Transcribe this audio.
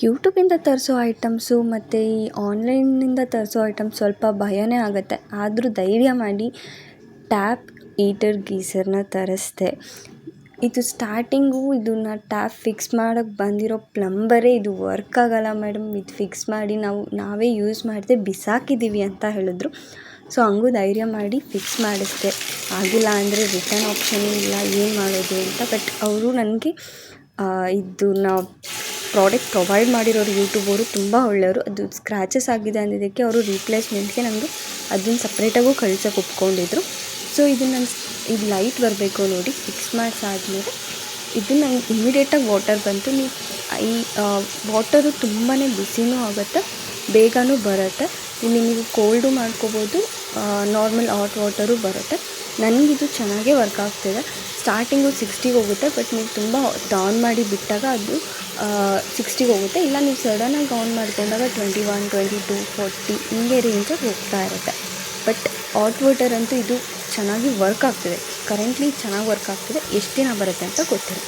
ಯೂಟ್ಯೂಬಿಂದ ತರಿಸೋ items ಮತ್ತು ಈ ಆನ್ಲೈನಿಂದ ತರಿಸೋ ಐಟಮ್ಸ್ ಸ್ವಲ್ಪ ಭಯನೇ ಆಗುತ್ತೆ. ಆದರೂ ಧೈರ್ಯ ಮಾಡಿ ಟ್ಯಾಪ್ ಹೀಟರ್ ಗೀಸರ್ನ ತರಿಸ್ದೆ. ಇದು ಸ್ಟಾರ್ಟಿಂಗು ಇದನ್ನು ಟ್ಯಾಪ್ ಫಿಕ್ಸ್ ಮಾಡೋಕ್ಕೆ ಬಂದಿರೋ ಪ್ಲಂಬರೇ ಇದು ವರ್ಕ್ ಆಗೋಲ್ಲ ಮೇಡಮ್, ಇದು ಫಿಕ್ಸ್ ಮಾಡಿ ನಾವೇ ಯೂಸ್ ಮಾಡದೆ ಬಿಸಾಕಿದ್ದೀವಿ ಅಂತ ಹೇಳಿದ್ರು. ಸೊ ಹಂಗೂ ಧೈರ್ಯ ಮಾಡಿ ಫಿಕ್ಸ್ ಮಾಡಿಸ್ದೆ. ಆಗಿಲ್ಲ ಅಂದರೆ ರಿಟರ್ನ್ ಆಪ್ಷನೂ ಇಲ್ಲ, ಏನು ಮಾಡೋದು ಅಂತ. ಬಟ್ ಅವರು ನನಗೆ ಇದನ್ನ ಪ್ರಾಡಕ್ಟ್ ಪ್ರೊವೈಡ್ ಮಾಡಿರೋರು ಯೂಟ್ಯೂಬವರು ತುಂಬ ಒಳ್ಳೆಯವರು. ಅದು ಸ್ಕ್ರ್ಯಾಚಸ್ ಆಗಿದೆ ಅಂದಿದ್ದಕ್ಕೆ ಅವರು ರೀಪ್ಲೇಸ್ಮೆಂಟ್ಗೆ ನನಗೆ ಅದನ್ನು ಸಪ್ರೇಟಾಗೂ ಕಳ್ಸೋಕೆ ಒಪ್ಕೊಂಡಿದ್ರು. ಸೊ ಇದು ಲೈಟ್ ಬರಬೇಕು ನೋಡಿ, ಫಿಕ್ಸ್ ಮಾಡಿಸಾದ್ಮೇಲೆ ಇದು ನಂಗೆ ಇಮಿಡಿಯೇಟಾಗಿ ವಾಟರ್ ಬಂತು. ಈ ವಾಟರು ತುಂಬಾ ಬಿಸಿನೂ ಆಗುತ್ತೆ, ಬೇಗನೂ ಬರುತ್ತೆ. ಇಲ್ಲಿ ನೀವು ಕೋಲ್ಡು ಮಾಡ್ಕೋಬೋದು, ನಾರ್ಮಲ್ ಹಾಟ್ ವಾಟರು ಬರುತ್ತೆ. ನನಗಿದು ಚೆನ್ನಾಗೇ ವರ್ಕ್ ಆಗ್ತಿದೆ. ಸ್ಟಾರ್ಟಿಂಗು 60ಗೆ ಹೋಗುತ್ತೆ, ಬಟ್ ನೀವು ತುಂಬ ಆನ್ ಮಾಡಿ ಬಿಟ್ಟಾಗ ಅದು 60ಗೆ ಹೋಗುತ್ತೆ. ಇಲ್ಲ ನೀವು ಸಡನ್ನಾಗಿ ಆನ್ ಮಾಡಿಕೊಂಡಾಗ 21, 22, 40 ಹಿಂಗೆ ರೇಂಜಲ್ಲಿ ಹೋಗ್ತಾ ಇರುತ್ತೆ. ಬಟ್ ಹಾಟ್ ವಾಟರ್ ಅಂತೂ ಇದು ಚೆನ್ನಾಗಿ ವರ್ಕ್ ಆಗ್ತಿದೆ. ಕರೆಂಟ್ಲಿ ಚೆನ್ನಾಗಿ ವರ್ಕ್ ಆಗ್ತಿದೆ. ಎಷ್ಟು ದಿನ ಬರುತ್ತೆ ಅಂತ ಗೊತ್ತಿಲ್ಲ.